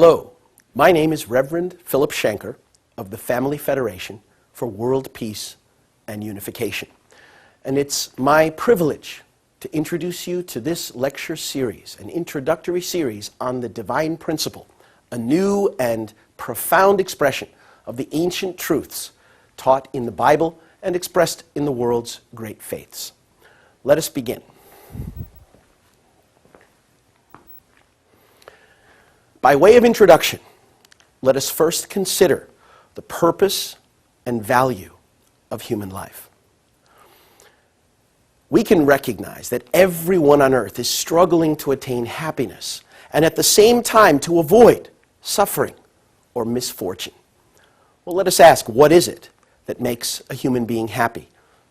Hello, my name is Reverend Philip Schenker of the Family Federation for World Peace and Unification. And it's my privilege to introduce you to this lecture series, an introductory series on the divine principle, a new and profound expression of the ancient truths taught in the Bible and expressed in the world's great faiths. Let us begin. By way of introduction, let us first consider the purpose and value of human life. We can recognize that everyone on earth is struggling to attain happiness and at the same time to avoid suffering or misfortune. Well, let us ask, what is it that makes a human being happy?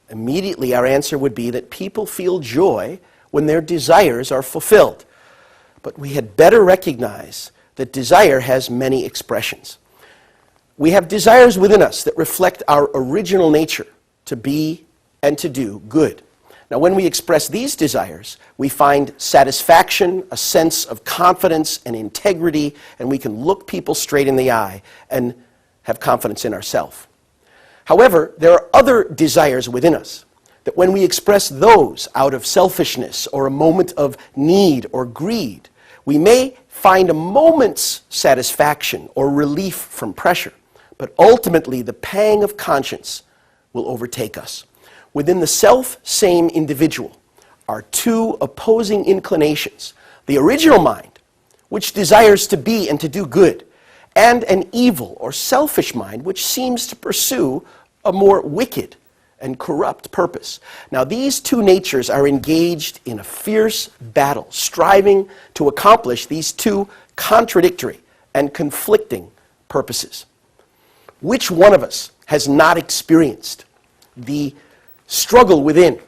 Immediately our answer would be that people feel joy when their desires are fulfilled. But we had better recognize that desire has many expressions. We have desires within us that reflect our original nature to be and to do good. Now, when we express these desires, we find satisfaction, a sense of confidence and integrity, and we can look people straight in the eye and have confidence in ourselves. However, there are other desires within us that when we express those out of selfishness or a moment of need or greed, we may find a moment's satisfaction or relief from pressure, but ultimately the pang of conscience will overtake us. Within the self-same individual are two opposing inclinations: the original mind, which desires to be and to do good, and an evil or selfish mind, which seems to pursue a more wicked and corrupt purpose. Now, these two natures are engaged in a fierce battle, striving to accomplish these two contradictory and conflicting purposes. Which one of us has not experienced the struggle within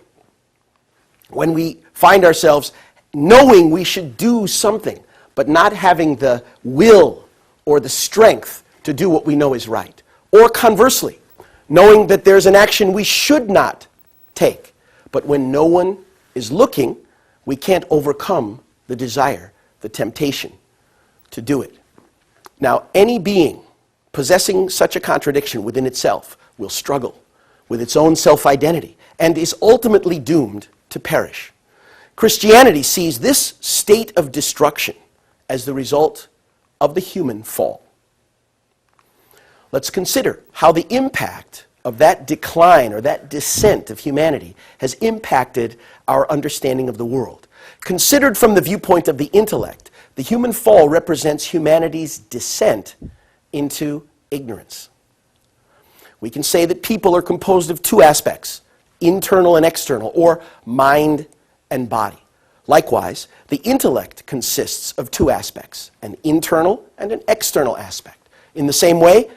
when we find ourselves knowing we should do something, but not having the will or the strength to do what we know is right? Or conversely, knowing that there's an action we should not take, but when no one is looking, we can't overcome the desire, the temptation to do it. Now, any being possessing such a contradiction within itself will struggle with its own self-identity and is ultimately doomed to perish. Christianity sees this state of destruction as the result of the human fall. Let's consider how the impact of that decline or that descent of humanity has impacted our understanding of the world. Considered from the viewpoint of the intellect, the human fall represents humanity's descent into ignorance. We can say that people are composed of two aspects, internal and external, or mind and body. Likewise, the intellect consists of two aspects, an internal and an external aspect. In the same way,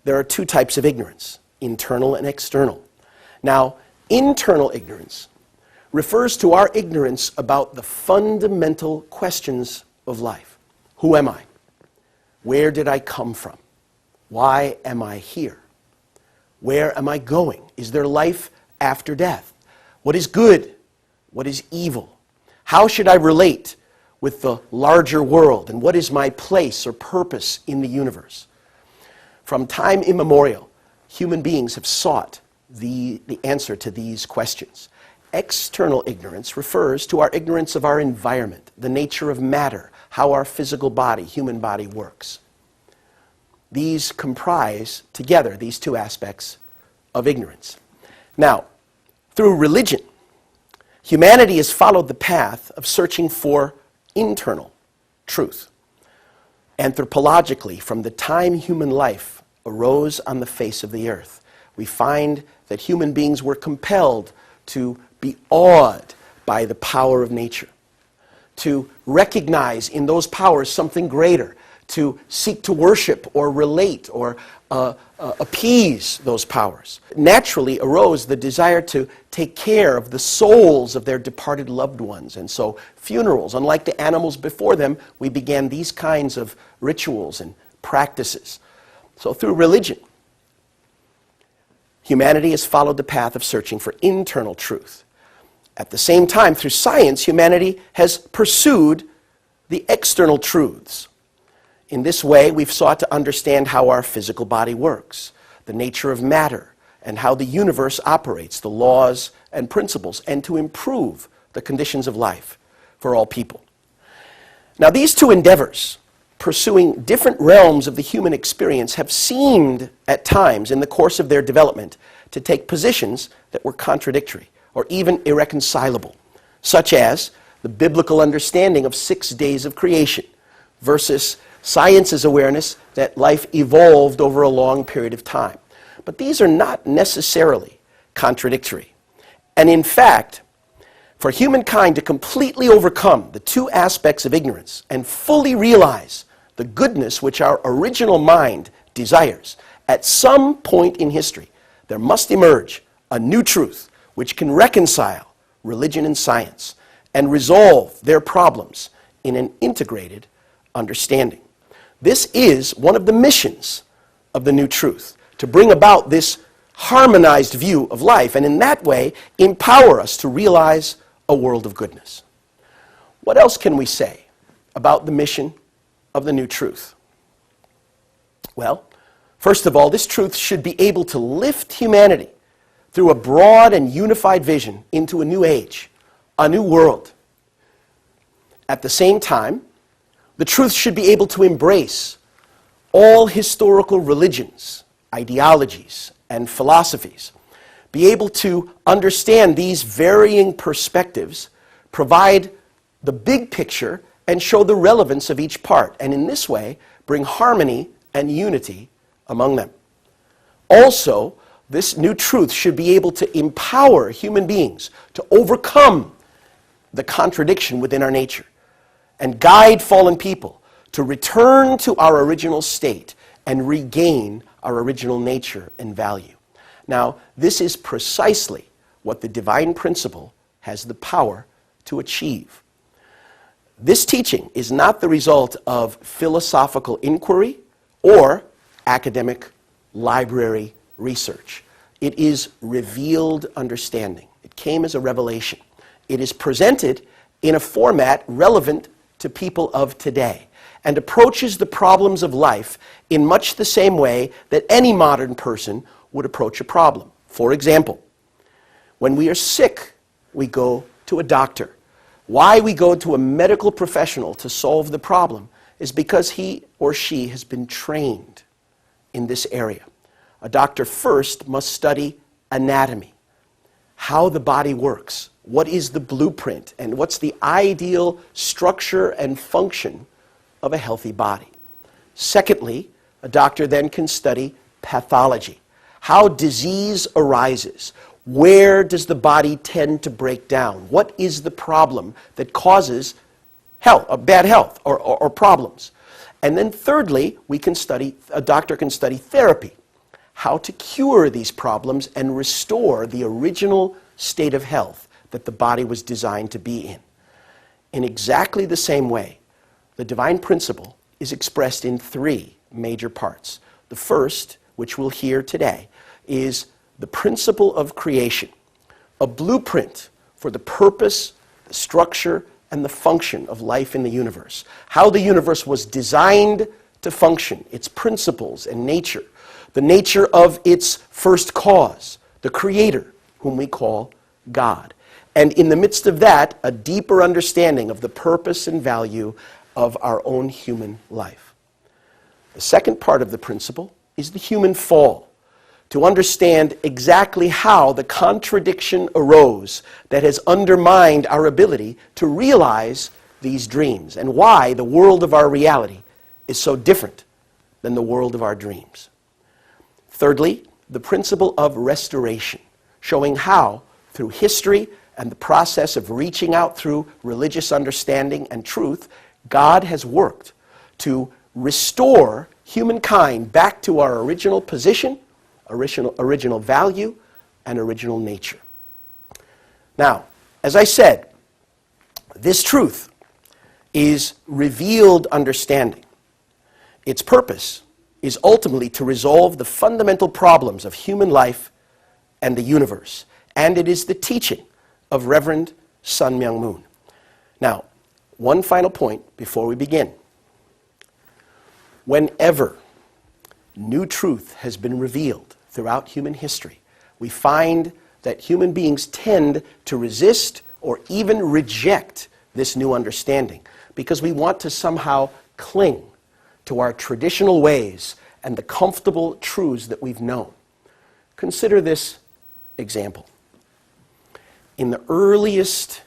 there are two types of ignorance, internal and external. Now, internal ignorance refers to our ignorance about the fundamental questions of life. Who am I? Where did I come from? Why am I here? Where am I going? Is there life after death? What is good? What is evil? How should I relate with the larger world? And what is my place or purpose in the universe? From time immemorial, human beings have sought the answer to these questions. External ignorance refers to our ignorance of our environment, the nature of matter, how our physical body, human body, works. These comprise together these two aspects of ignorance. Now, through religion, humanity has followed the path of searching for internal truth. Anthropologically, from the time human life arose on the face of the earth, we find that human beings were compelled to be awed by the power of nature, to recognize in those powers something greater, to seek to worship or relate or appease those powers. Naturally arose the desire to take care of the souls of their departed loved ones. And so funerals, unlike the animals before them, we began these kinds of rituals and practices. So through religion, humanity has followed the path of searching for internal truth. At the same time, through science, humanity has pursued the external truths. In this way, we've sought to understand how our physical body works, the nature of matter, and how the universe operates, the laws and principles, and to improve the conditions of life for all people. Now, these two endeavors, pursuing different realms of the human experience, have seemed at times in the course of their development to take positions that were contradictory or even irreconcilable, such as the biblical understanding of 6 days of creation versus science's awareness that life evolved over a long period of time. But these are not necessarily contradictory. And in fact, for humankind to completely overcome the two aspects of ignorance and fully realize the goodness which our original mind desires, at some point in history, there must emerge a new truth which can reconcile religion and science and resolve their problems in an integrated understanding. This is one of the missions of the new truth, to bring about this harmonized view of life and in that way empower us to realize a world of goodness. What else can we say about the mission of the new truth? Well, first of all, this truth should be able to lift humanity through a broad and unified vision into a new age, a new world. At the same time, the truth should be able to embrace all historical religions, ideologies, and philosophies, be able to understand these varying perspectives, provide the big picture, and show the relevance of each part, and in this way, bring harmony and unity among them. Also, this new truth should be able to empower human beings to overcome the contradiction within our nature and guide fallen people to return to our original state and regain our original nature and value. Now, this is precisely what the divine principle has the power to achieve. This teaching is not the result of philosophical inquiry or academic library research. It is revealed understanding. It came as a revelation. It is presented in a format relevant to people of today and approaches the problems of life in much the same way that any modern person would approach a problem. For example, when we are sick, we go to a doctor. Why we go to a medical professional to solve the problem is because he or she has been trained in this area. A doctor first must study anatomy, how the body works, what is the blueprint, and what's the ideal structure and function of a healthy body. Secondly, a doctor then can study pathology, how disease arises, where does the body tend to break down, what is the problem that causes bad health or problems. And then thirdly, a doctor can study therapy, how to cure these problems and restore the original state of health that the body was designed to be in. In exactly the same way, the divine principle is expressed in 3 major parts. The first, which we'll hear today, is the principle of creation, a blueprint for the purpose, the structure, and the function of life in the universe. How the universe was designed to function, its principles and nature, the nature of its first cause, the creator, whom we call God. And in the midst of that, a deeper understanding of the purpose and value of our own human life. The second part of the principle is the human fall, to understand exactly how the contradiction arose that has undermined our ability to realize these dreams and why the world of our reality is so different than the world of our dreams. Thirdly, the principle of restoration, showing how, through history and the process of reaching out through religious understanding and truth, God has worked to restore humankind back to our original position, original value, and original nature. Now, as I said, this truth is revealed understanding. Its purpose is ultimately to resolve the fundamental problems of human life and the universe, and it is the teaching of Reverend Sun Myung Moon. Now, one final point before we begin. Whenever new truth has been revealed throughout human history, we find that human beings tend to resist or even reject this new understanding because we want to somehow cling to our traditional ways and the comfortable truths that we've known. Consider this example. In the earliest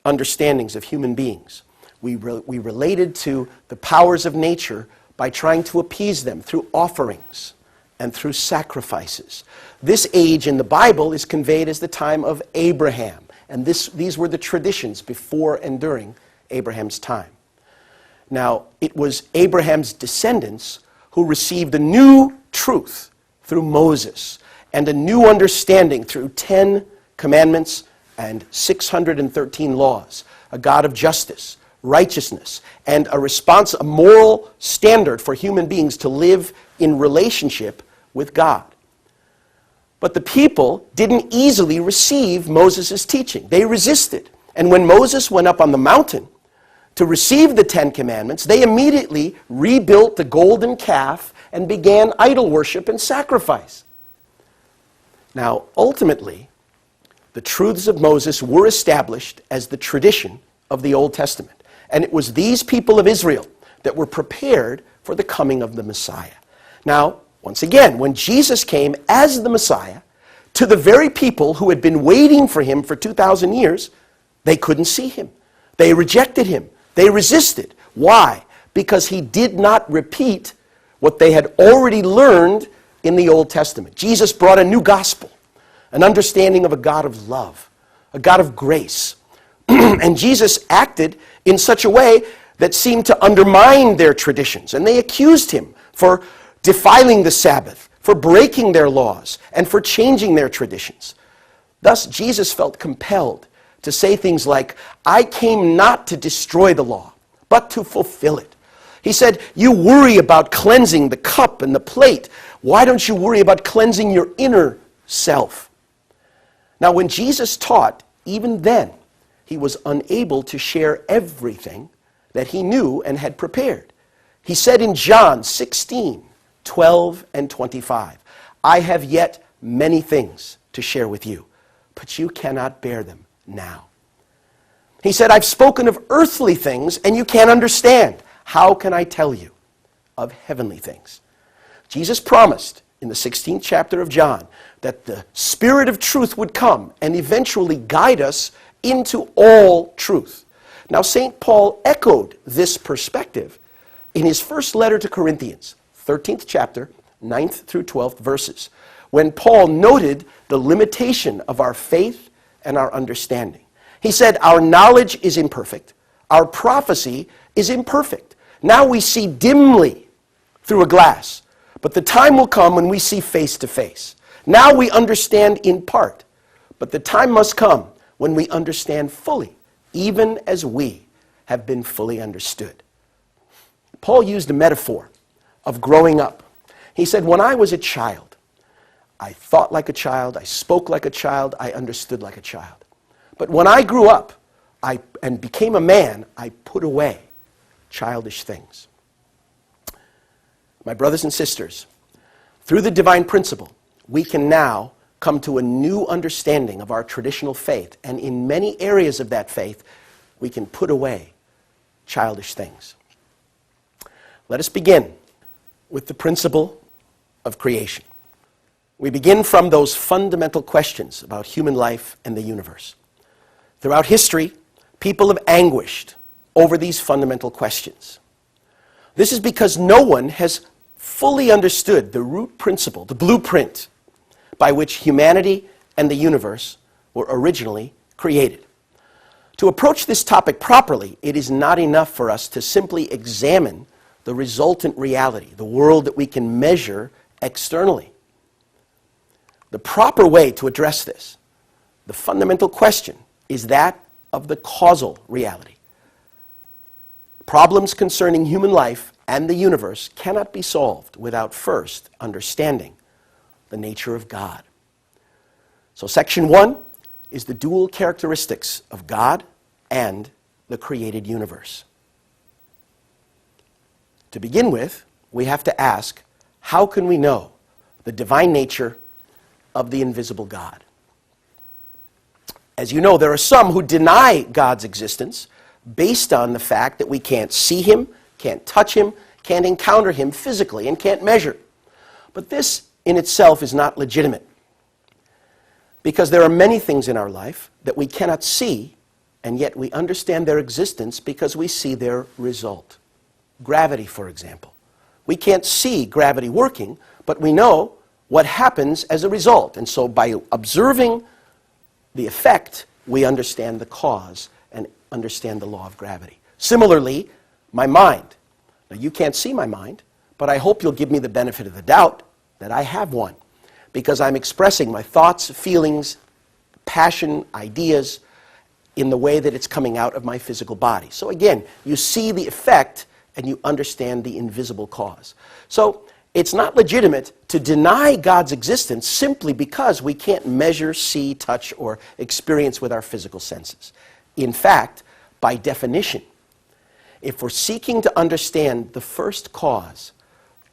understandings of human beings, we related to the powers of nature by trying to appease them through offerings and through sacrifices. This age in the Bible is conveyed as the time of Abraham, and these were the traditions before and during Abraham's time. Now, it was Abraham's descendants who received a new truth through Moses and a new understanding through 10 commandments and 613 laws, a God of justice, righteousness, and a moral standard for human beings to live in relationship with God. But the people didn't easily receive Moses' teaching. They resisted. And when Moses went up on the mountain to receive the 10 commandments, they immediately rebuilt the golden calf and began idol worship and sacrifice. Now, ultimately, the truths of Moses were established as the tradition of the Old Testament. And it was these people of Israel that were prepared for the coming of the Messiah. Now, once again, when Jesus came as the Messiah, to the very people who had been waiting for him for 2,000 years, they couldn't see him. They rejected him. They resisted. Why? Because he did not repeat what they had already learned in the Old Testament. Jesus brought a new gospel, an understanding of a God of love, a God of grace. And Jesus acted in such a way that seemed to undermine their traditions. And they accused him for defiling the Sabbath, for breaking their laws, and for changing their traditions. Thus, Jesus felt compelled to say things like, "I came not to destroy the law, but to fulfill it." He said, "You worry about cleansing the cup and the plate. Why don't you worry about cleansing your inner self?" Now, when Jesus taught, even then, he was unable to share everything that he knew and had prepared. He said in John 16:12 and 25, "I have yet many things to share with you, but you cannot bear them now." He said, "I've spoken of earthly things and you can't understand. How can I tell you of heavenly things?" Jesus promised in the 16th chapter of John that the Spirit of truth would come and eventually guide us into all truth. Now, St. Paul echoed this perspective in his first letter to Corinthians, 13th chapter, 9th through 12th verses, when Paul noted the limitation of our faith and our understanding. He said, "Our knowledge is imperfect. Our prophecy is imperfect. Now we see dimly through a glass, but the time will come when we see face to face. Now we understand in part, but the time must come when we understand fully, even as we have been fully understood." Paul used a metaphor of growing up. He said, "When I was a child, I thought like a child, I spoke like a child, I understood like a child. But when I grew up and became a man, I put away childish things." My brothers and sisters, through the divine principle, we can now come to a new understanding of our traditional faith, and in many areas of that faith, we can put away childish things. Let us begin with the principle of creation. We begin from those fundamental questions about human life and the universe. Throughout history, people have anguished over these fundamental questions. This is because no one has fully understood the root principle, the blueprint, by which humanity and the universe were originally created. To approach this topic properly, it is not enough for us to simply examine the resultant reality, the world that we can measure externally. The proper way to address this, the fundamental question, is that of the causal reality. Problems concerning human life and the universe cannot be solved without first understanding the nature of God. So section 1 is the dual characteristics of God and the created universe. To begin with, we have to ask, how can we know the divine nature of the invisible God? As you know, there are some who deny God's existence based on the fact that we can't see him, can't touch him, can't encounter him physically, and can't measure. But this in itself is not legitimate, because there are many things in our life that we cannot see, and yet we understand their existence because we see their result. Gravity, for example. We can't see gravity working, but we know what happens as a result. And so by observing the effect, we understand the cause and understand the law of gravity. Similarly, my mind. Now, you can't see my mind, but I hope you'll give me the benefit of the doubt that I have one, because I'm expressing my thoughts, feelings, passion, ideas in the way that it's coming out of my physical body. So again, you see the effect and you understand the invisible cause. So it's not legitimate to deny God's existence simply because we can't measure, see, touch, or experience with our physical senses. In fact, by definition, if we're seeking to understand the first cause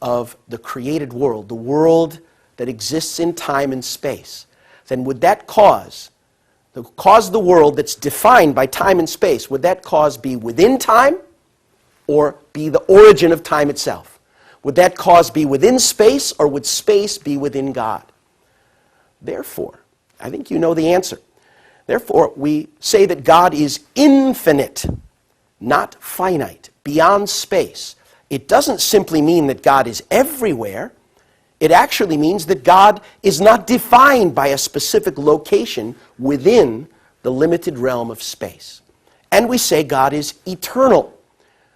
of the created world, the world that exists in time and space, then would that cause of the world that's defined by time and space, would that cause be within time or be the origin of time itself? Would that cause be within space, or would space be within God? Therefore, I think you know the answer. Therefore, we say that God is infinite, not finite, beyond space. It doesn't simply mean that God is everywhere. It actually means that God is not defined by a specific location within the limited realm of space. And we say God is eternal.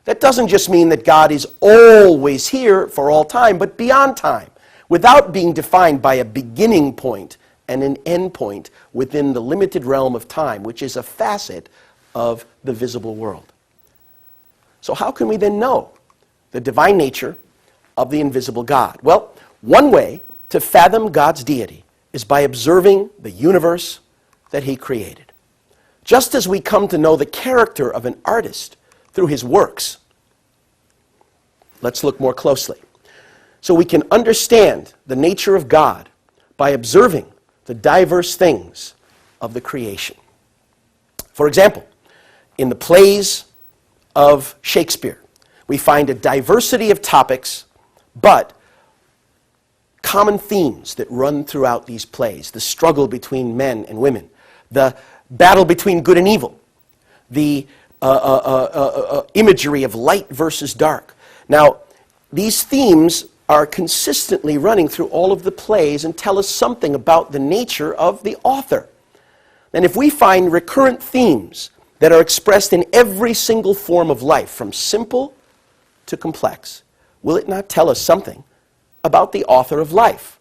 That doesn't just mean that God is always here for all time, but beyond time, without being defined by a beginning point and an end point within the limited realm of time, which is a facet of the visible world. So how can we then know the divine nature of the invisible God? Well, one way to fathom God's deity is by observing the universe that he created. Just as we come to know the character of an artist through his works, let's look more closely. So we can understand the nature of God by observing the diverse things of the creation. For example, in the plays of Shakespeare, we find a diversity of topics, but common themes that run throughout these plays. The struggle between men and women, the battle between good and evil, the imagery of light versus dark. Now, these themes are consistently running through all of the plays and tell us something about the nature of the author. And if we find recurrent themes that are expressed in every single form of life, from simple to complex, will it not tell us something about the author of life?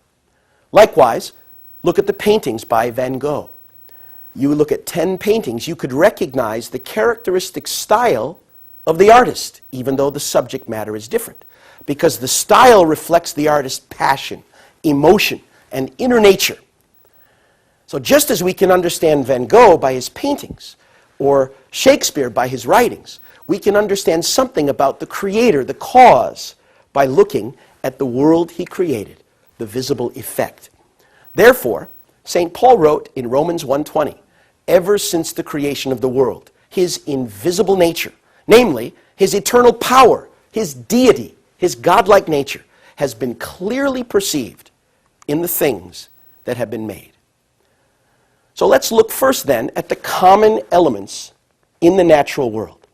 Likewise, look at the paintings by Van Gogh. You look at 10 paintings, you could recognize the characteristic style of the artist, even though the subject matter is different, because the style reflects the artist's passion, emotion, and inner nature. So just as we can understand Van Gogh by his paintings, or Shakespeare by his writings, we can understand something about the creator, the cause, by looking at the world he created, the visible effect. Therefore, St. Paul wrote in Romans 1:20, ever since the creation of the world, his invisible nature, namely his eternal power, his deity, his godlike nature, has been clearly perceived in the things that have been made. So let's look first then at the common elements in the natural world.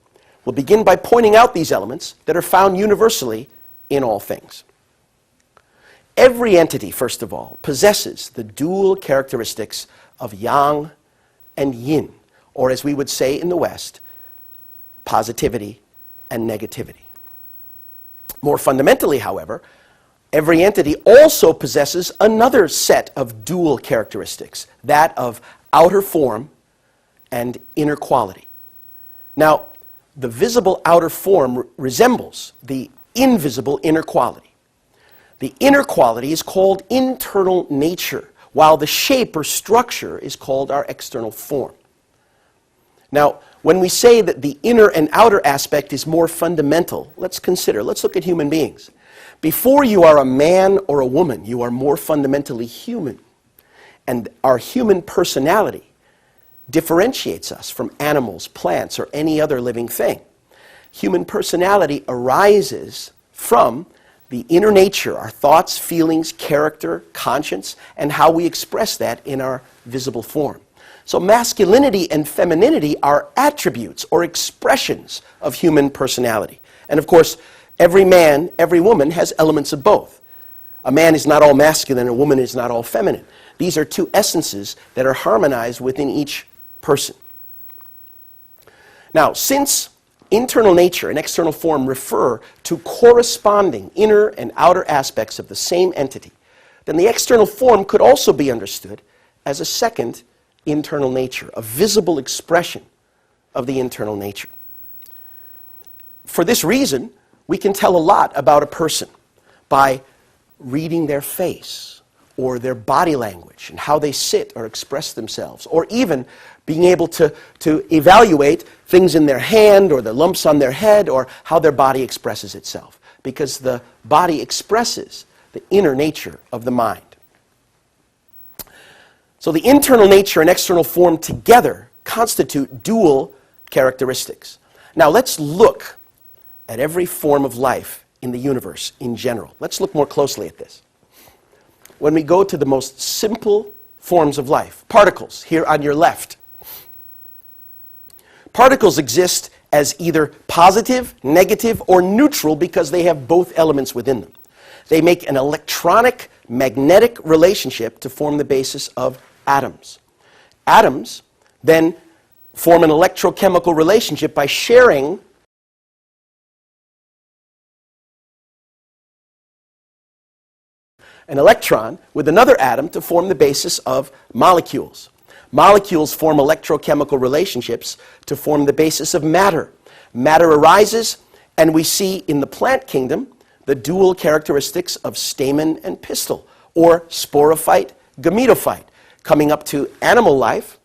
We'll begin by pointing out these elements that are found universally in all things. Every entity, first of all, possesses the dual characteristics of yang and yin, or as we would say in the West, positivity and negativity. More fundamentally, however, every entity also possesses another set of dual characteristics, that of outer form and inner quality. Now, the visible outer form resembles the invisible inner quality. The inner quality is called internal nature, while the shape or structure is called our external form. Now, when we say that the inner and outer aspect is more fundamental, let's look at human beings. Before you are a man or a woman, you are more fundamentally human. And our human personality differentiates us from animals, plants, or any other living thing. Human personality arises from the inner nature, our thoughts, feelings, character, conscience, and how we express that in our visible form. So masculinity and femininity are attributes or expressions of human personality. And of course, every man, every woman has elements of both. A man is not all masculine, a woman is not all feminine. These are two essences that are harmonized within each person. Now, since internal nature and external form refer to corresponding inner and outer aspects of the same entity, then the external form could also be understood as a second internal nature, a visible expression of the internal nature. For this reason, we can tell a lot about a person by reading their face or their body language and how they sit or express themselves, or even being able to evaluate things in their hand or the lumps on their head or how their body expresses itself, because the body expresses the inner nature of the mind. So the internal nature and external form together constitute dual characteristics. Now let's look at every form of life in the universe in general. Let's look more closely at this. When we go to the most simple forms of life, particles, here on your left. Particles exist as either positive, negative, or neutral because they have both elements within them. They make an electronic magnetic relationship to form the basis of atoms. Atoms then form an electrochemical relationship by sharing an electron with another atom to form the basis of molecules. Molecules form electrochemical relationships to form the basis of matter. Matter arises, and we see in the plant kingdom the dual characteristics of stamen and pistil, or sporophyte, gametophyte. Coming up to animal life,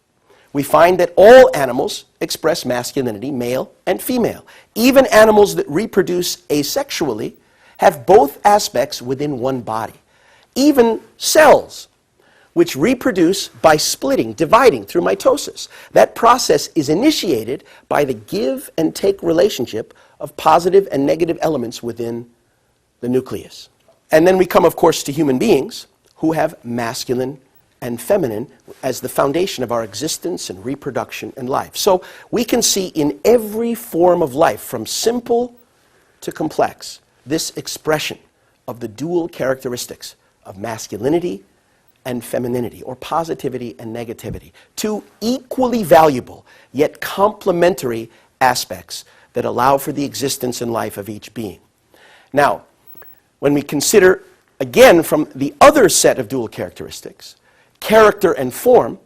we find that all animals express masculinity, male and female. Even animals that reproduce asexually have both aspects within one body. Even cells, which reproduce by splitting, dividing through mitosis. That process is initiated by the give and take relationship of positive and negative elements within the nucleus. And then we come, of course, to human beings who have masculine and feminine as the foundation of our existence and reproduction and life. So we can see in every form of life, from simple to complex, this expression of the dual characteristics of masculinity and femininity, or positivity and negativity. Two equally valuable, yet complementary aspects that allow for the existence and life of each being. Now, when we consider, again, from the other set of dual characteristics, character and form,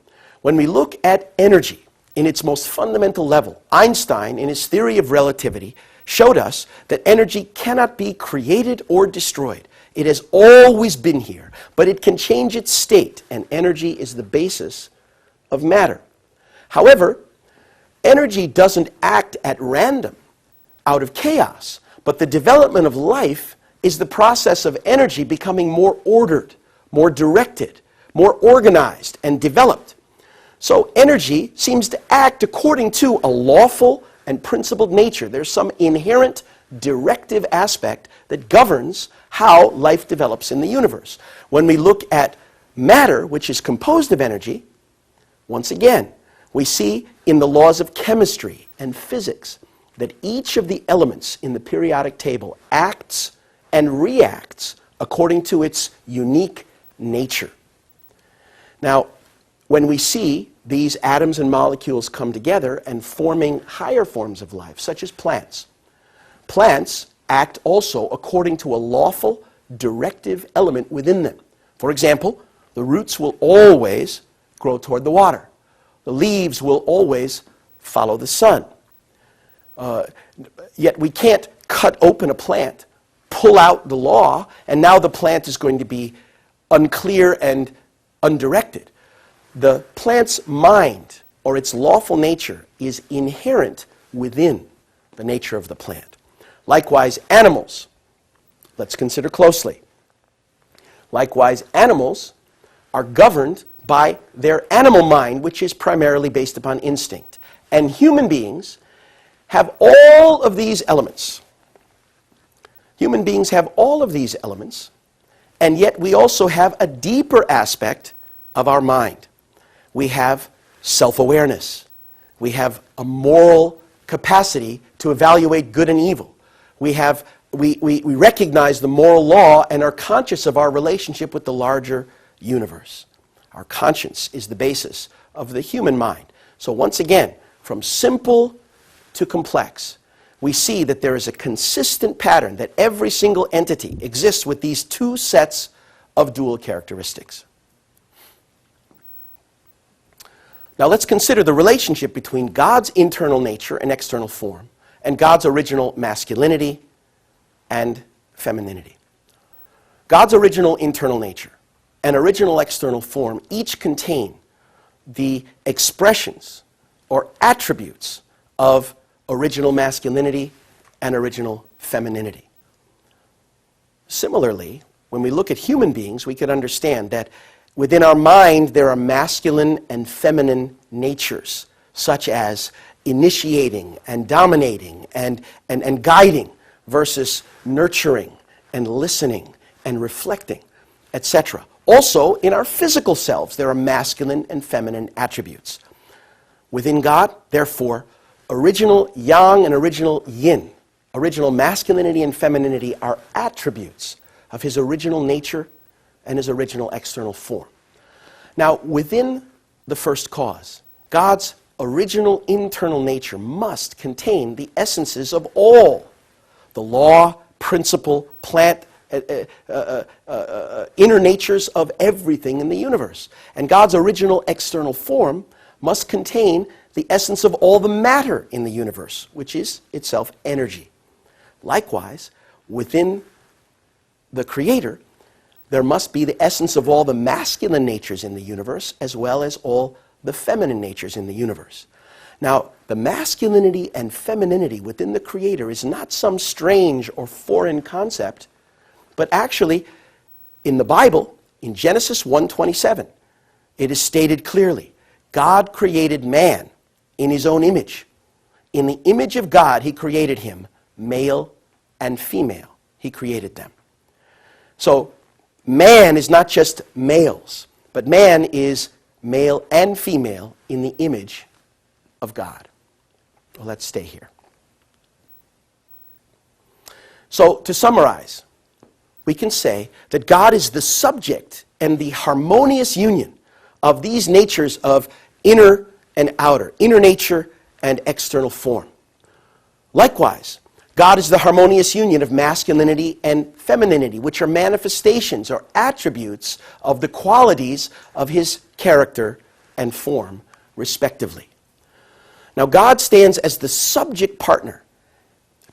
when we look at energy in its most fundamental level, Einstein, in his theory of relativity, showed us that energy cannot be created or destroyed. It has always been here, but it can change its state, and energy is the basis of matter. However, energy doesn't act at random, out of chaos, but the development of life is the process of energy becoming more ordered, more directed, more organized and developed. So energy seems to act according to a lawful and principled nature. There's some inherent directive aspect that governs how life develops in the universe. When we look at matter, which is composed of energy, once again, we see in the laws of chemistry and physics that each of the elements in the periodic table acts and reacts according to its unique nature. Now, when we see these atoms and molecules come together and forming higher forms of life, such as plants, plants act also according to a lawful, directive element within them. For example, the roots will always grow toward the water. The leaves will always follow the sun. Yet we can't cut open a plant, pull out the law, and now the plant is going to be unclear and undirected. The plant's mind, or its lawful nature, is inherent within the nature of the plant. Likewise, animals Let's consider closely. Likewise, animals are governed by their animal mind, which is primarily based upon instinct. And human beings have all of these elements. Human beings have all of these elements, and yet we also have a deeper aspect of our mind. We have self-awareness. We have a moral capacity to evaluate good and evil. We recognize the moral law and are conscious of our relationship with the larger universe. Our conscience is the basis of the human mind. So once again, from simple to complex, we see that there is a consistent pattern that every single entity exists with these two sets of dual characteristics. Now let's consider the relationship between God's internal nature and external form and God's original masculinity and femininity. God's original internal nature and original external form each contain the expressions or attributes of original masculinity and original femininity. Similarly, when we look at human beings, we could understand that within our mind there are masculine and feminine natures, such as initiating and dominating and guiding versus nurturing and listening and reflecting, etc. Also, in our physical selves, there are masculine and feminine attributes. Within God, therefore, original yang and original yin, original masculinity and femininity are attributes of his original nature and his original external form. Now, within the first cause, God's original internal nature must contain the essences of all the law, principle, plant, inner natures of everything in the universe. And God's original external form must contain the essence of all the matter in the universe, which is itself energy. Likewise, within the Creator, there must be the essence of all the masculine natures in the universe as well as all the feminine natures in the universe. Now, the masculinity and femininity within the Creator is not some strange or foreign concept, but actually, in the Bible, in Genesis 1:27, it is stated clearly, God created man in his own image. In the image of God, he created him, male and female. He created them. So, man is not just males, but man is male and female in the image of God. Well, let's stay here. So, to summarize, we can say that God is the subject and the harmonious union of these natures of inner and outer, inner nature and external form. Likewise, God is the harmonious union of masculinity and femininity, which are manifestations or attributes of the qualities of his character and form, respectively. Now, God stands as the subject partner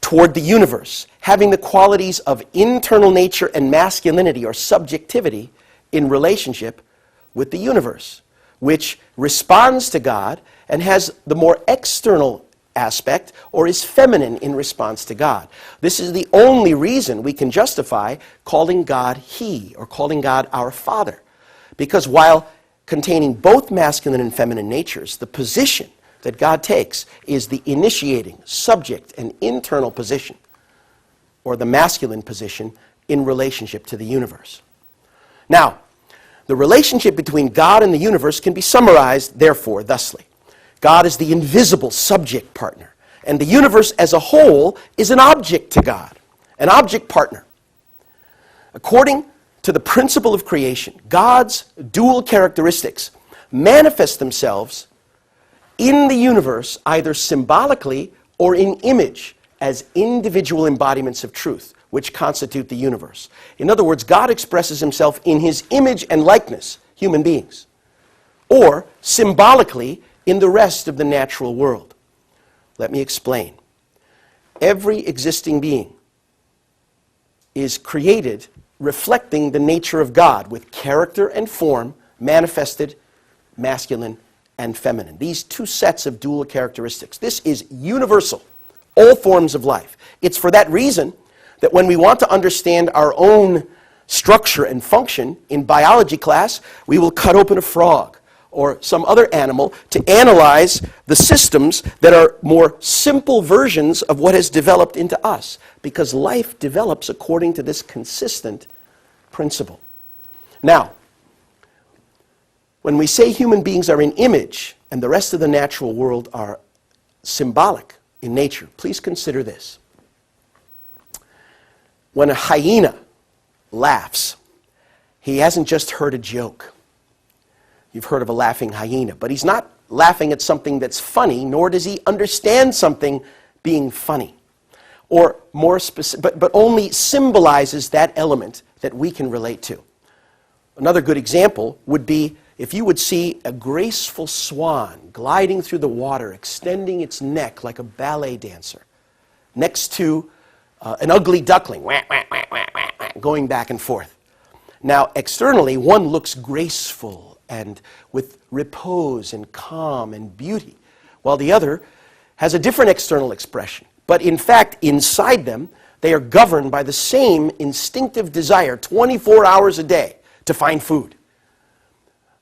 toward the universe, having the qualities of internal nature and masculinity or subjectivity in relationship with the universe, which responds to God and has the more external aspect or is feminine in response to God. This is the only reason we can justify calling God He or calling God our Father. Because while containing both masculine and feminine natures, the position that God takes is the initiating, subject, and internal position, or the masculine position in relationship to the universe. Now, the relationship between God and the universe can be summarized, therefore, thusly. God is the invisible subject partner, and the universe as a whole is an object to God, an object partner. According to the principle of creation, God's dual characteristics manifest themselves in the universe either symbolically or in image as individual embodiments of truth, which constitute the universe. In other words, God expresses himself in his image and likeness, human beings, or symbolically in the rest of the natural world. Let me explain. Every existing being is created reflecting the nature of God with character and form manifested masculine and feminine. These two sets of dual characteristics. This is universal, all forms of life. It's for that reason that when we want to understand our own structure and function in biology class, we will cut open a frog or some other animal to analyze the systems that are more simple versions of what has developed into us, because life develops according to this consistent principle. Now, when we say human beings are an image and the rest of the natural world are symbolic in nature, please consider this. When a hyena laughs, he hasn't just heard a joke. You've heard of a laughing hyena, but he's not laughing at something that's funny, nor does he understand something being funny. Or more specific, but only symbolizes that element that we can relate to. Another good example would be if you would see a graceful swan gliding through the water, extending its neck like a ballet dancer, next to an ugly duckling, wah, wah, wah, wah, wah, wah, going back and forth. Now, externally, one looks graceful and with repose and calm and beauty, while the other has a different external expression. But in fact, inside them, they are governed by the same instinctive desire 24 hours a day to find food.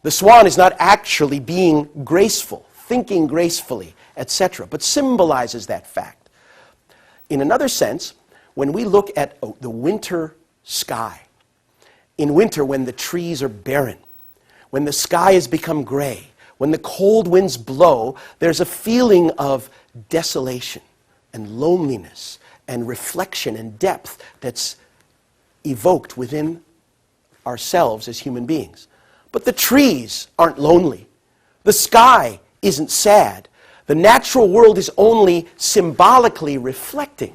The swan is not actually being graceful, thinking gracefully, etc., but symbolizes that fact. In another sense, when we look at the winter sky, in winter when the trees are barren, when the sky has become gray, when the cold winds blow, there's a feeling of desolation and loneliness and reflection and depth that's evoked within ourselves as human beings. But the trees aren't lonely. The sky isn't sad. The natural world is only symbolically reflecting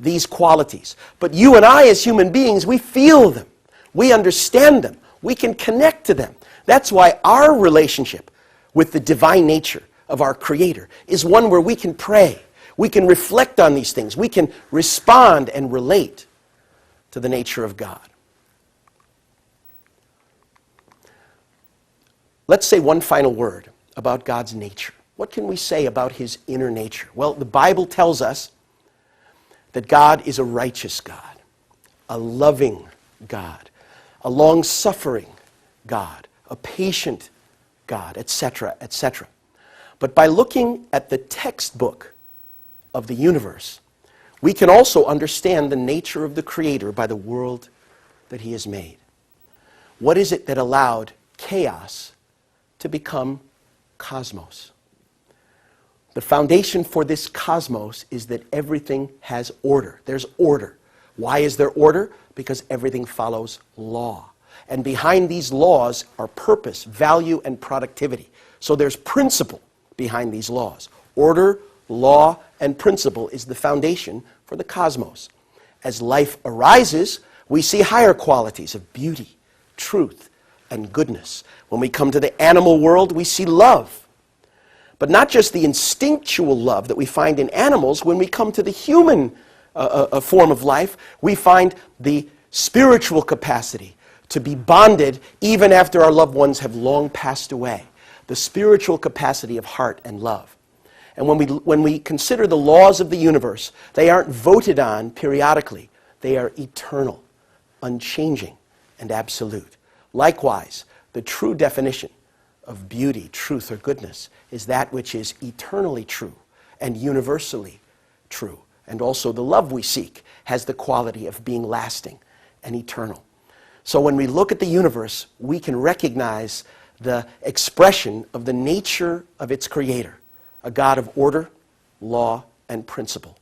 these qualities. But you and I as human beings, we feel them. We understand them. We can connect to them. That's why our relationship with the divine nature of our Creator is one where we can pray. We can reflect on these things. We can respond and relate to the nature of God. Let's say one final word about God's nature. What can we say about His inner nature? Well, the Bible tells us that God is a righteous God, a loving God, a long-suffering God, a patient God, etc., etc. But by looking at the textbook of the universe, we can also understand the nature of the Creator by the world that He has made. What is it that allowed chaos to become cosmos? The foundation for this cosmos is that everything has order. There's order. Why is there order? Because everything follows law. And behind these laws are purpose, value, and productivity. So there's principle behind these laws. Order, law, and principle is the foundation for the cosmos. As life arises, we see higher qualities of beauty, truth, and goodness. When we come to the animal world, we see love. But not just the instinctual love that we find in animals. When we come to the human form of life, we find the spiritual capacity to be bonded even after our loved ones have long passed away. The spiritual capacity of heart and love. And when we consider the laws of the universe, they aren't voted on periodically. They are eternal, unchanging, and absolute. Likewise, the true definition of beauty, truth, or goodness is that which is eternally true and universally true. And also the love we seek has the quality of being lasting and eternal. So when we look at the universe, we can recognize the expression of the nature of its Creator, a God of order, law, and principle,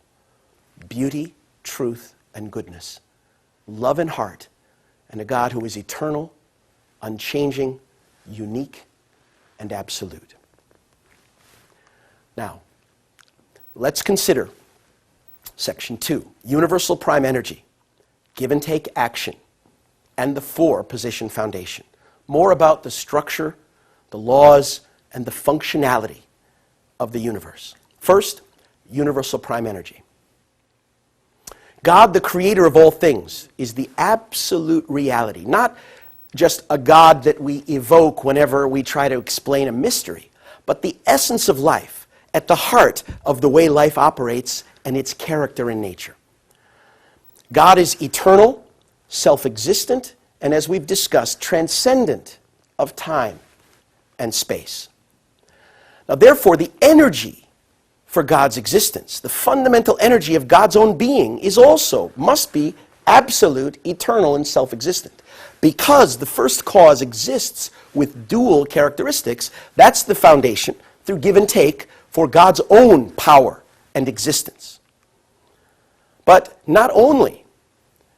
beauty, truth, and goodness, love and heart, and a God who is eternal, unchanging, unique, and absolute. Now, let's consider Section 2, Universal Prime Energy, Give and Take Action, and the 4 Position Foundation. More about the structure, the laws, and the functionality of the universe. First, Universal Prime Energy. God, the creator of all things, is the absolute reality, not just a God that we evoke whenever we try to explain a mystery, but the essence of life, at the heart of the way life operates and its character and nature. God is eternal, self-existent, and as we've discussed, transcendent of time and space. Now, therefore, the energy for God's existence, the fundamental energy of God's own being, must be absolute, eternal, and self-existent. Because the first cause exists with dual characteristics, that's the foundation, through give and take, for God's own power and existence. But not only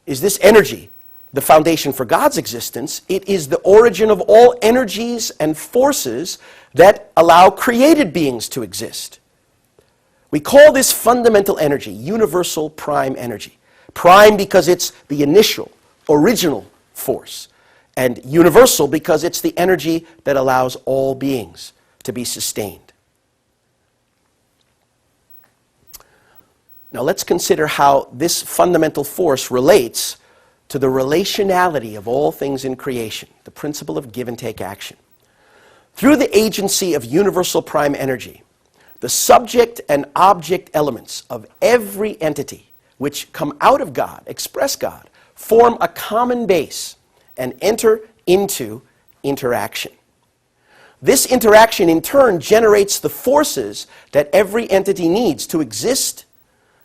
is this energy the foundation for God's existence, it is the origin of all energies and forces that allow created beings to exist. We call this fundamental energy universal prime energy. Prime because it's the initial, original force, and universal because it's the energy that allows all beings to be sustained. Now let's consider how this fundamental force relates to the relationality of all things in creation, the principle of give and take action. Through the agency of universal prime energy, the subject and object elements of every entity which come out of God, express God, form a common base and enter into interaction. This interaction in turn generates the forces that every entity needs to exist,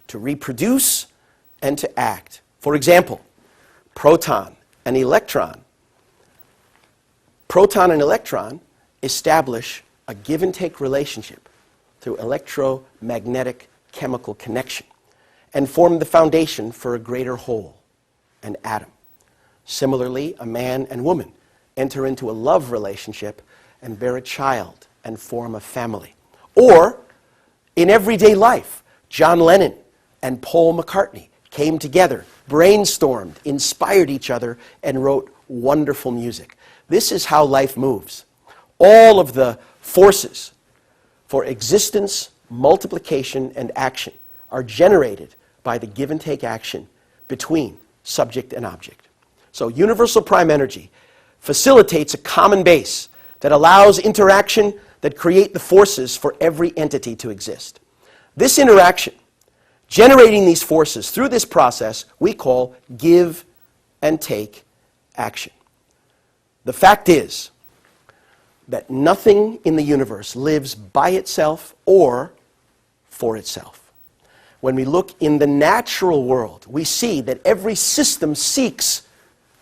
to reproduce, and to act. For example, proton and electron. Proton and electron establish a give and take relationship through electromagnetic chemical connection and form the foundation for a greater whole, an atom. Similarly, a man and woman enter into a love relationship and bear a child and form a family. Or, in everyday life, John Lennon and Paul McCartney came together, brainstormed, inspired each other, and wrote wonderful music. This is how life moves. All of the forces for existence, multiplication, and action are generated by the give and take action between subject and object. So universal prime energy facilitates a common base that allows interaction that create the forces for every entity to exist. This interaction, generating these forces through this process, we call give and take action. The fact is that nothing in the universe lives by itself or for itself. When we look in the natural world, we see that every system seeks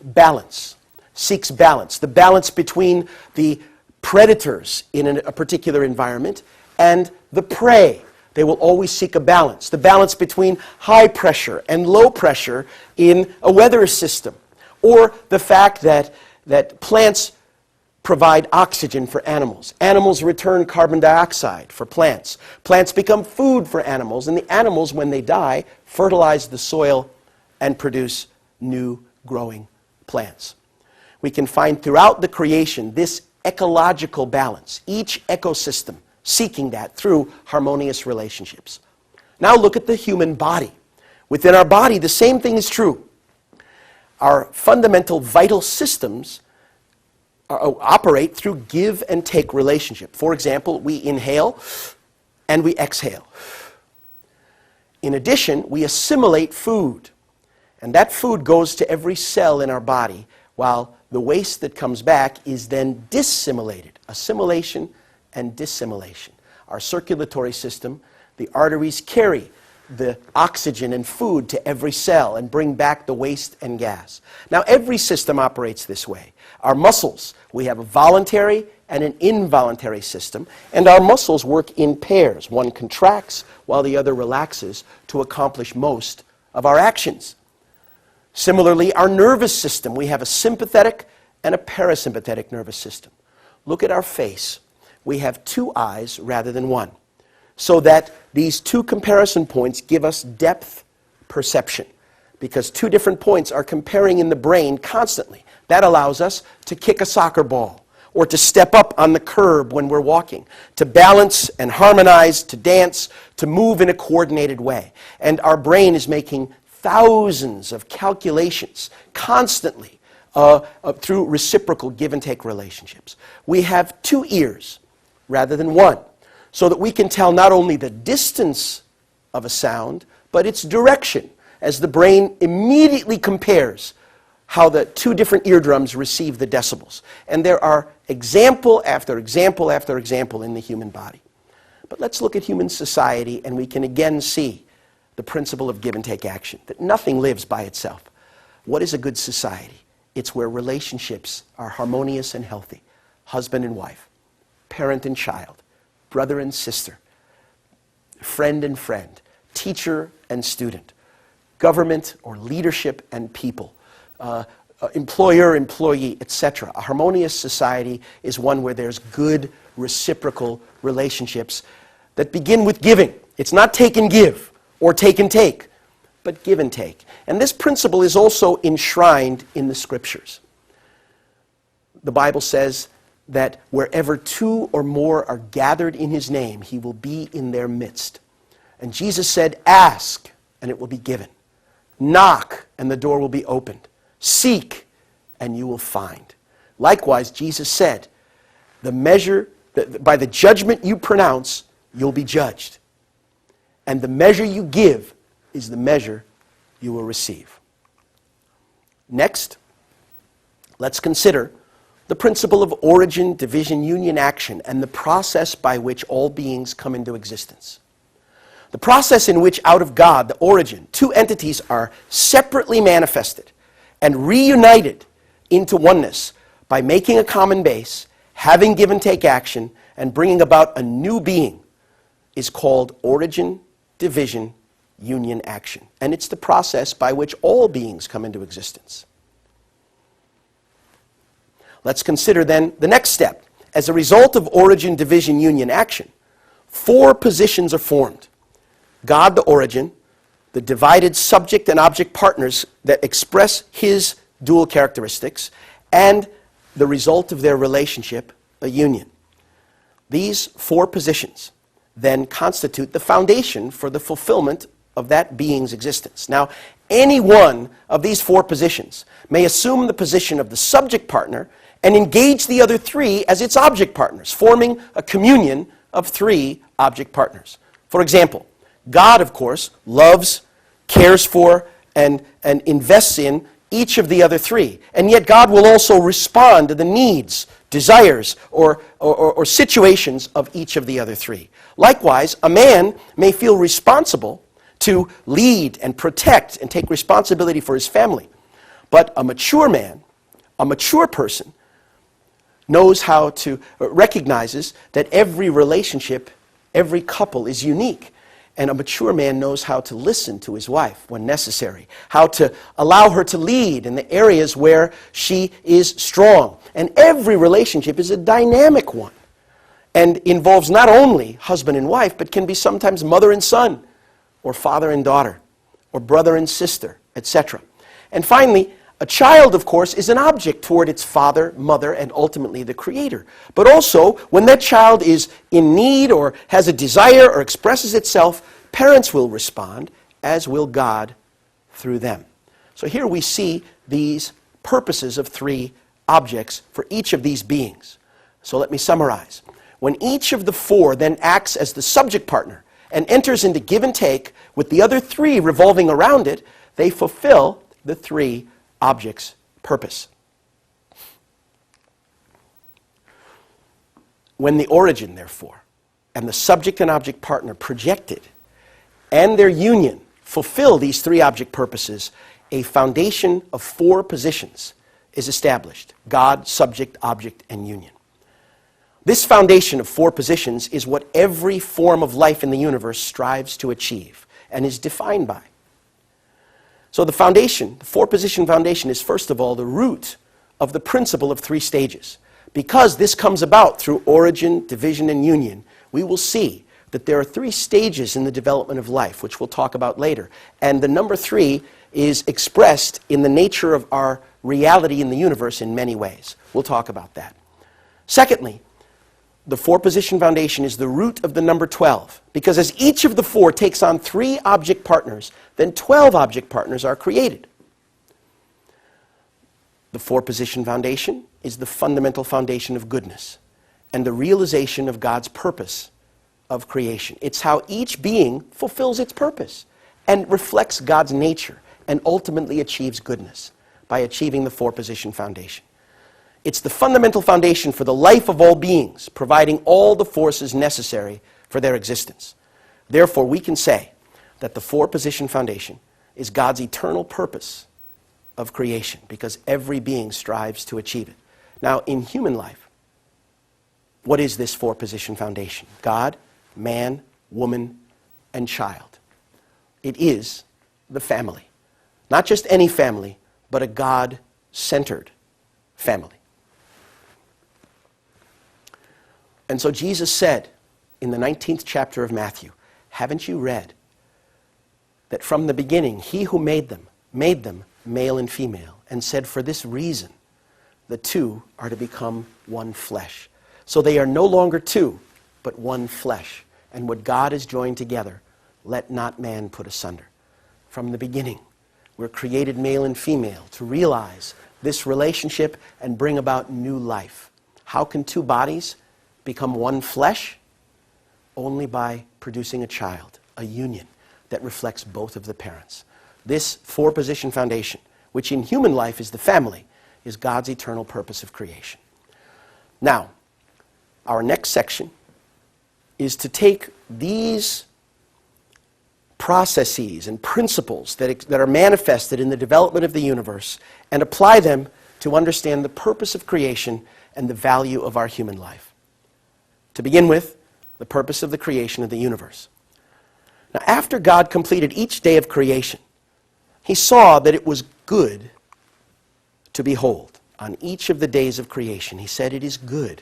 balance. The balance between the predators in a particular environment and the prey. They will always seek a balance. The balance between high pressure and low pressure in a weather system. Or the fact that plants provide oxygen for animals. Animals return carbon dioxide for plants. Plants become food for animals, and the animals, when they die, fertilize the soil and produce new growing plants. We can find throughout the creation this ecological balance, each ecosystem seeking that through harmonious relationships. Now look at the human body. Within our body, the same thing is true. Our fundamental vital systems operate through give and take relationship. For example, we inhale and we exhale. In addition, we assimilate food, and that food goes to every cell in our body, while the waste that comes back is then dissimilated. Assimilation and dissimilation. Our circulatory system, the arteries carry the oxygen and food to every cell and bring back the waste and gas. Now, every system operates this way. Our muscles, we have a voluntary and an involuntary system, and our muscles work in pairs. One contracts while the other relaxes to accomplish most of our actions. Similarly, our nervous system, we have a sympathetic and a parasympathetic nervous system. Look at our face. We have two eyes rather than one, so that these two comparison points give us depth perception, because two different points are comparing in the brain constantly. That allows us to kick a soccer ball, or to step up on the curb when we're walking, to balance and harmonize, to dance, to move in a coordinated way. And our brain is making thousands of calculations constantly through reciprocal give and take relationships. We have two ears rather than one, so that we can tell not only the distance of a sound, but its direction. as the brain immediately compares how the two different eardrums receive the decibels. And there are example after example after example in the human body. But let's look at human society, and we can again see the principle of give and take action, that nothing lives by itself. What is a good society? It's where relationships are harmonious and healthy. Husband and wife, parent and child, brother and sister, friend and friend, teacher and student, government or leadership and people, employer, employee, etc. A harmonious society is one where there's good reciprocal relationships that begin with giving. It's not take and give or take and take, but give and take. And this principle is also enshrined in the Scriptures. The Bible says that wherever two or more are gathered in His name, He will be in their midst. And Jesus said, ask, and it will be given. Knock, and the door will be opened. Seek, and you will find. Likewise, Jesus said, by the judgment you pronounce, you'll be judged. And the measure you give is the measure you will receive. Next, let's consider the principle of origin, division, union, action, and the process by which all beings come into existence. The process in which out of God, the origin, two entities are separately manifested and reunited into oneness by making a common base, having give and take action, and bringing about a new being is called origin, division, union, action. And it's the process by which all beings come into existence. Let's consider then the next step. As a result of origin, division, union, action, four positions are formed. God, the origin, the divided subject and object partners that express His dual characteristics, and the result of their relationship, a union. These four positions then constitute the foundation for the fulfillment of that being's existence. Now, any one of these four positions may assume the position of the subject partner and engage the other three as its object partners, forming a communion of three object partners. For example, God, of course, loves, cares for, and invests in each of the other three. And yet God will also respond to the needs, desires, or situations of each of the other three. Likewise, a man may feel responsible to lead and protect and take responsibility for his family. But a mature man, a mature person, knows how to, recognizes that every relationship, every couple is unique. And a mature man knows how to listen to his wife when necessary, how to allow her to lead in the areas where she is strong. And every relationship is a dynamic one and involves not only husband and wife, but can be sometimes mother and son, or father and daughter, or brother and sister, etc. And finally, a child, of course, is an object toward its father, mother, and ultimately the Creator. But also, when that child is in need or has a desire or expresses itself, parents will respond, as will God through them. So here we see these purposes of three objects for each of these beings. So let me summarize. When each of the four then acts as the subject partner and enters into give and take with the other three revolving around it, they fulfill the three object's purpose. When the origin, therefore, and the subject and object partner projected and their union fulfill these three object purposes, a foundation of four positions is established: God, subject, object, and union. This foundation of four positions is what every form of life in the universe strives to achieve and is defined by. So the foundation, the four-position foundation, is first of all the root of the principle of three stages. Because this comes about through origin, division, and union, we will see that there are three stages in the development of life, which we'll talk about later. And the number three is expressed in the nature of our reality in the universe in many ways. We'll talk about that. Secondly, the four-position foundation is the root of the number 12, because as each of the four takes on three object partners, then 12 object partners are created. The four-position foundation is the fundamental foundation of goodness and the realization of God's purpose of creation. It's how each being fulfills its purpose and reflects God's nature and ultimately achieves goodness by achieving the four-position foundation. It's the fundamental foundation for the life of all beings, providing all the forces necessary for their existence. Therefore, we can say that the four-position foundation is God's eternal purpose of creation, because every being strives to achieve it. Now, in human life, what is this four-position foundation? God, man, woman, and child. It is the family. Not just any family, but a God-centered family. And so Jesus said in the 19th chapter of Matthew, haven't you read that from the beginning he who made them male and female, and said for this reason the two are to become one flesh. So they are no longer two, but one flesh. And what God has joined together, let not man put asunder. From the beginning, we're created male and female to realize this relationship and bring about new life. How can two bodies become one flesh? Only by producing a child, a union that reflects both of the parents. This four-position foundation, which in human life is the family, is God's eternal purpose of creation. Now, our next section is to take these processes and principles that are manifested in the development of the universe and apply them to understand the purpose of creation and the value of our human life. To begin with, the purpose of the creation of the universe. Now, after God completed each day of creation, he saw that it was good to behold. On each of the days of creation, he said, it is good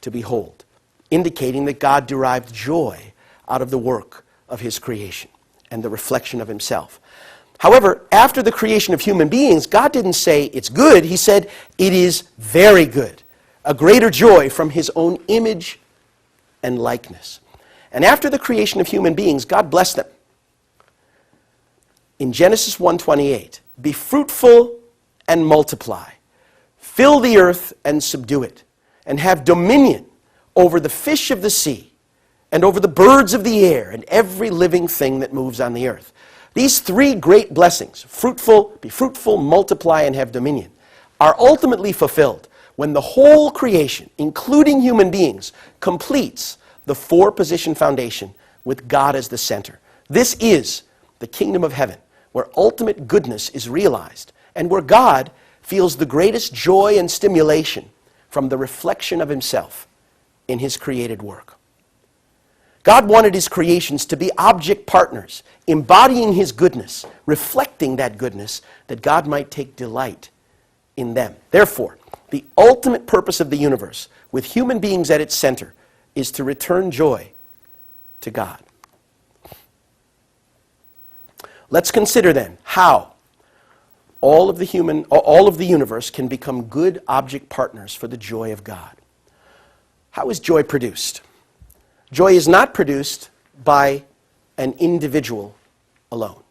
to behold, indicating that God derived joy out of the work of his creation and the reflection of himself. However, after the creation of human beings, God didn't say it's good. He said it is very good, a greater joy from his own image and likeness. And after the creation of human beings, God blessed them. In Genesis 1:28, be fruitful and multiply, fill the earth and subdue it, and have dominion over the fish of the sea, and over the birds of the air, and every living thing that moves on the earth. These three great blessings, be fruitful, multiply, and have dominion, are ultimately fulfilled when the whole creation, including human beings, completes the four-position foundation with God as the center. This is the kingdom of heaven, where ultimate goodness is realized, and where God feels the greatest joy and stimulation from the reflection of himself in his created work. God wanted his creations to be object partners, embodying his goodness, reflecting that goodness, that God might take delight in them. Therefore, the ultimate purpose of the universe, with human beings at its center, is to return joy to God. Let's consider then how all of the universe can become good object partners for the joy of God. How is joy produced? Joy is not produced by an individual alone.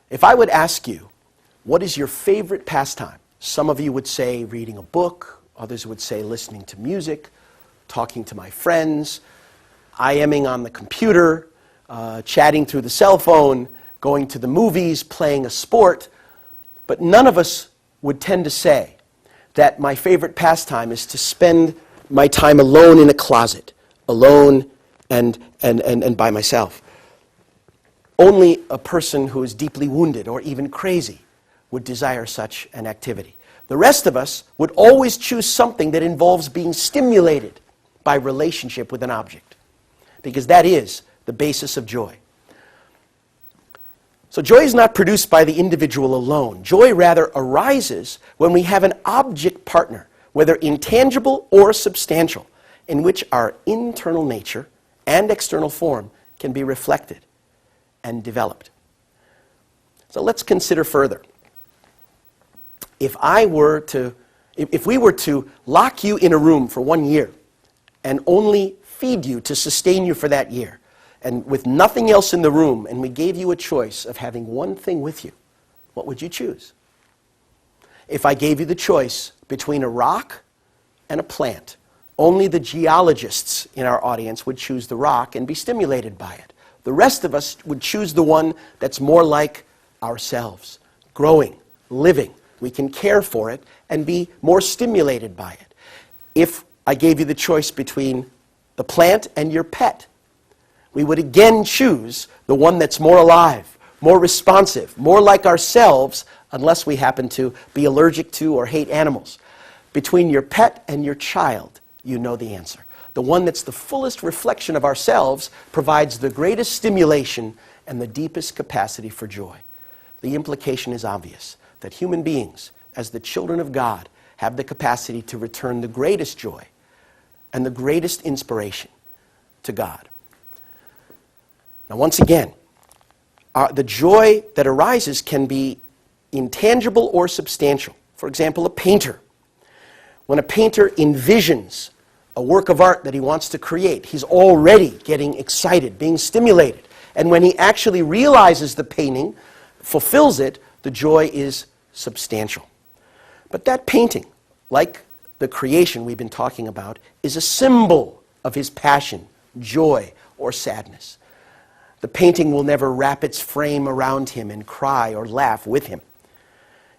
If I would ask you, what is your favorite pastime? Some of you would say reading a book, others would say listening to music, talking to my friends, IMing on the computer, chatting through the cell phone, going to the movies, playing a sport. But none of us would tend to say that my favorite pastime is to spend my time alone in a closet, alone and by myself. Only a person who is deeply wounded or even crazy would desire such an activity. The rest of us would always choose something that involves being stimulated by relationship with an object, because that is the basis of joy. So joy is not produced by the individual alone. Joy rather arises when we have an object partner, whether intangible or substantial, in which our internal nature and external form can be reflected and developed. So let's consider further. If we were to lock you in a room for 1 year and only feed you to sustain you for that year, and with nothing else in the room, and we gave you a choice of having one thing with you, what would you choose? If I gave you the choice between a rock and a plant, only the geologists in our audience would choose the rock and be stimulated by it. The rest of us would choose the one that's more like ourselves, growing, living. We can care for it and be more stimulated by it. If I gave you the choice between the plant and your pet, we would again choose the one that's more alive, more responsive, more like ourselves, unless we happen to be allergic to or hate animals. Between your pet and your child, you know the answer. The one that's the fullest reflection of ourselves provides the greatest stimulation and the deepest capacity for joy. The implication is obvious, that human beings, as the children of God, have the capacity to return the greatest joy and the greatest inspiration to God. Now, once again, the joy that arises can be intangible or substantial. For example, a painter. When a painter envisions a work of art that he wants to create, he's already getting excited, being stimulated. And when he actually realizes the painting, fulfills it, the joy is substantial. But that painting, like the creation we've been talking about, is a symbol of his passion, joy, or sadness. The painting will never wrap its frame around him and cry or laugh with him.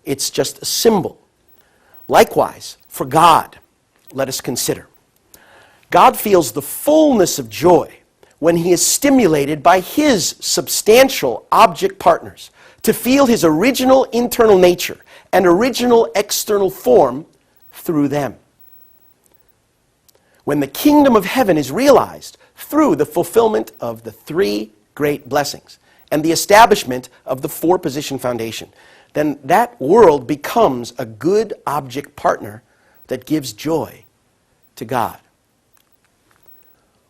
It's just a symbol. Likewise, for God, let us consider. God feels the fullness of joy when he is stimulated by his substantial object partners to feel his original internal nature and original external form through them. When the kingdom of heaven is realized through the fulfillment of the three great blessings and the establishment of the four-position foundation, then that world becomes a good object partner that gives joy to God.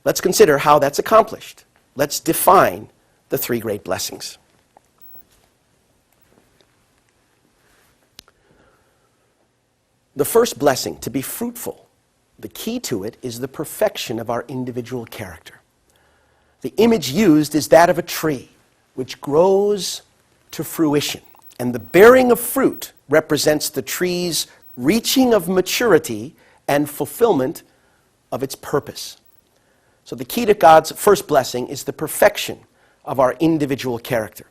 Let's consider how that's accomplished. Let's define the three great blessings. The first blessing, to be fruitful, the key to it is the perfection of our individual character. The image used is that of a tree, which grows to fruition. And the bearing of fruit represents the tree's reaching of maturity and fulfillment of its purpose. So the key to God's first blessing is the perfection of our individual character.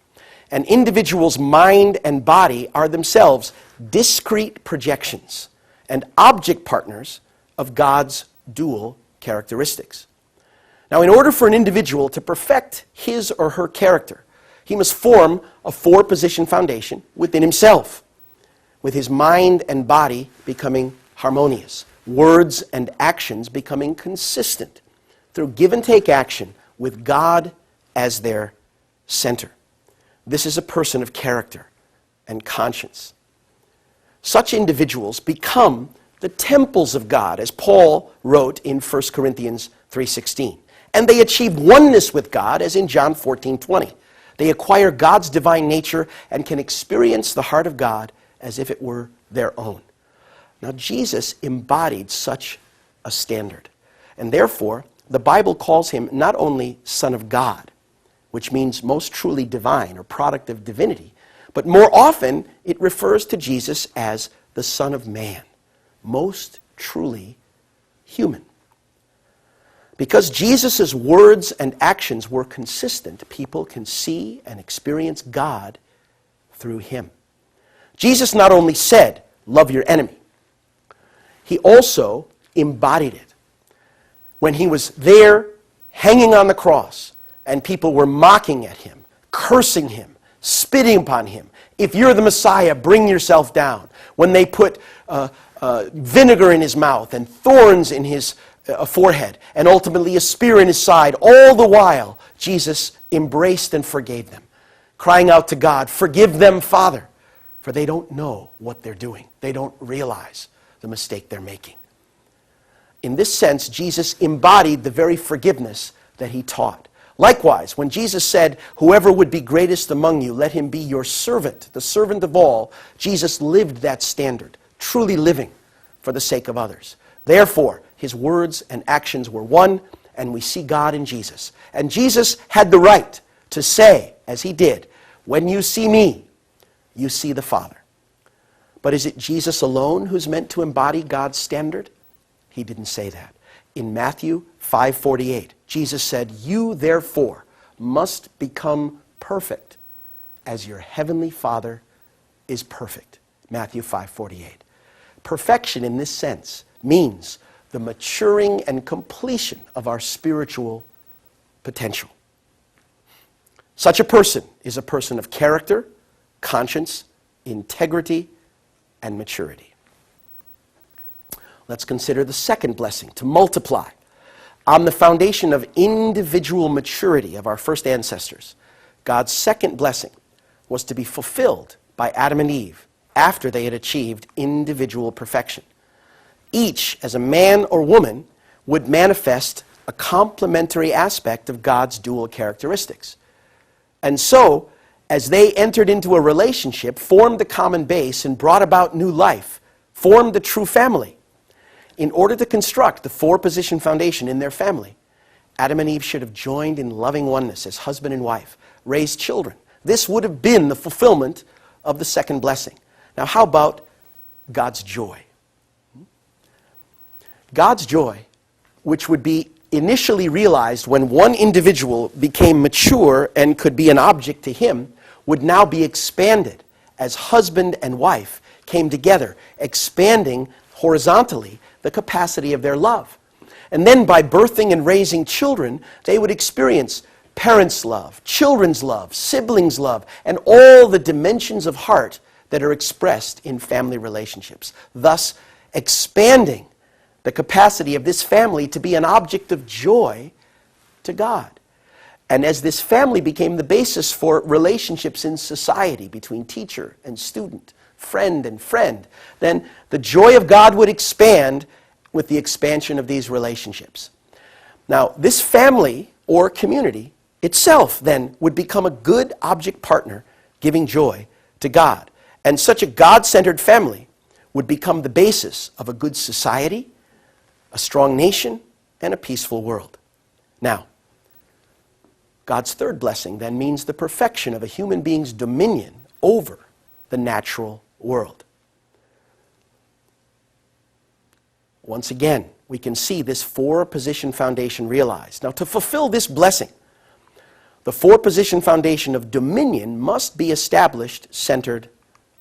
An individual's mind and body are themselves discrete projections and object partners of God's dual characteristics. Now, in order for an individual to perfect his or her character, he must form a four-position foundation within himself, with his mind and body becoming harmonious, words and actions becoming consistent through give-and-take action with God as their center. This is a person of character and conscience. Such individuals become the temples of God, as Paul wrote in 1 Corinthians 3:16. And they achieve oneness with God, as in John 14:20. They acquire God's divine nature and can experience the heart of God as if it were their own. Now, Jesus embodied such a standard. And therefore, the Bible calls him not only Son of God, which means most truly divine or product of divinity, but more often it refers to Jesus as the Son of Man, most truly human. Because Jesus' words and actions were consistent, people can see and experience God through him. Jesus not only said, "Love your enemy," he also embodied it. When he was there hanging on the cross and people were mocking at him, cursing him, spitting upon him, "If you're the Messiah, bring yourself down." When they put vinegar in his mouth and thorns in his forehead and ultimately a spear in his side, all the while Jesus embraced and forgave them, crying out to God, "Forgive them, Father, for they don't know what they're doing. They don't realize the mistake they're making." In this sense, Jesus embodied the very forgiveness that he taught. Likewise, when Jesus said, "Whoever would be greatest among you, let him be your servant," the servant of all, Jesus lived that standard, truly living for the sake of others. Therefore, his words and actions were one, and we see God in Jesus. And Jesus had the right to say, as he did, "When you see me, you see the Father." But is it Jesus alone who's meant to embody God's standard? He didn't say that. In Matthew 5:48, Jesus said, "You therefore must become perfect as your heavenly Father is perfect. Matthew 5:48. Perfection in this sense means the maturing and completion of our spiritual potential. Such a person is a person of character, conscience, integrity, and maturity. Let's consider the second blessing, to multiply. On the foundation of individual maturity of our first ancestors, God's second blessing was to be fulfilled by Adam and Eve after they had achieved individual perfection. Each, as a man or woman, would manifest a complementary aspect of God's dual characteristics. And so, as they entered into a relationship, formed a common base, and brought about new life, formed the true family. In order to construct the four-position foundation in their family, Adam and Eve should have joined in loving oneness as husband and wife, raised children. This would have been the fulfillment of the second blessing. Now, how about God's joy? God's joy, which would be initially realized when one individual became mature and could be an object to him, would now be expanded as husband and wife came together, expanding horizontally the capacity of their love. And then by birthing and raising children, they would experience parents' love, children's love, siblings' love, and all the dimensions of heart that are expressed in family relationships, thus expanding the capacity of this family to be an object of joy to God. And as this family became the basis for relationships in society between teacher and student, friend and friend, then the joy of God would expand with the expansion of these relationships. Now, this family or community itself then would become a good object partner giving joy to God. And such a God-centered family would become the basis of a good society, a strong nation, and a peaceful world. Now, God's third blessing then means the perfection of a human being's dominion over the natural world. Once again, we can see this four-position foundation realized. Now, to fulfill this blessing, the four-position foundation of dominion must be established centered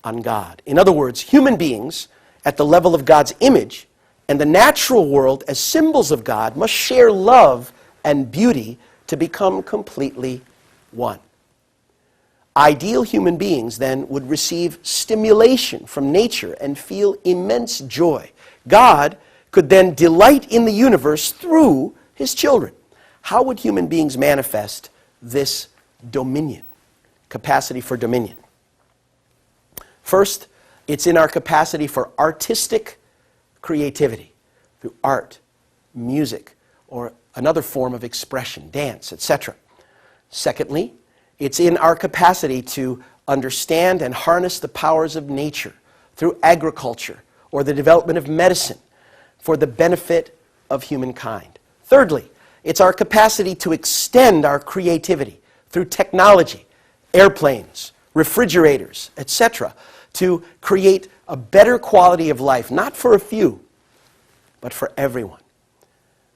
on God. In other words, human beings at the level of God's image and the natural world as symbols of God must share love and beauty to become completely one. Ideal human beings then would receive stimulation from nature and feel immense joy. God could then delight in the universe through his children. How would human beings manifest this dominion, capacity for dominion? First, it's in our capacity for artistic creativity through art, music, or another form of expression, dance, etc. Secondly, it's in our capacity to understand and harness the powers of nature through agriculture or the development of medicine for the benefit of humankind. Thirdly, it's our capacity to extend our creativity through technology, airplanes, refrigerators, etc., to create a better quality of life, not for a few, but for everyone.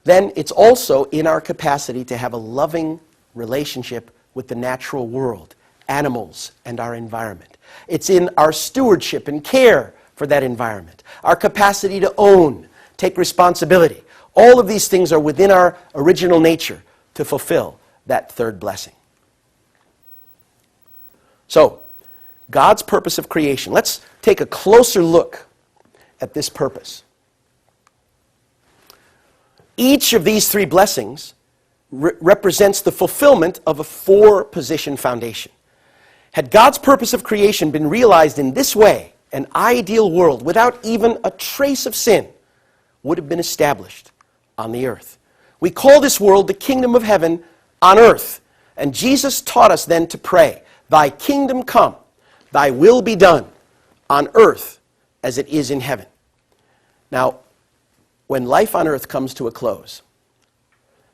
Then it's also in our capacity to have a loving relationship with the natural world, animals, and our environment. It's in our stewardship and care for that environment, our capacity to own, take responsibility. All of these things are within our original nature to fulfill that third blessing. So, God's purpose of creation. Let's take a closer look at this purpose. Each of these three blessings represents the fulfillment of a four-position foundation. Had God's purpose of creation been realized in this way, an ideal world without even a trace of sin would have been established on the earth. We call this world the kingdom of heaven on earth. And Jesus taught us then to pray, "Thy kingdom come, thy will be done on earth as it is in heaven." Now, when life on earth comes to a close,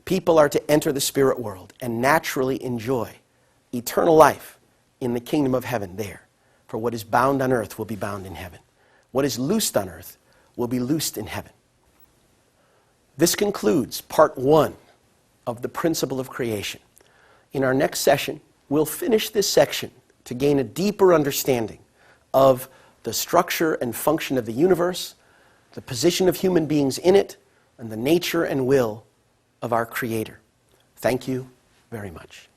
people are to enter the spirit world and naturally enjoy eternal life in the kingdom of heaven there. For what is bound on earth will be bound in heaven. What is loosed on earth will be loosed in heaven. This concludes part one of the principle of creation. In our next session, we'll finish this section to gain a deeper understanding of the structure and function of the universe, the position of human beings in it, and the nature and will of our Creator. Thank you very much.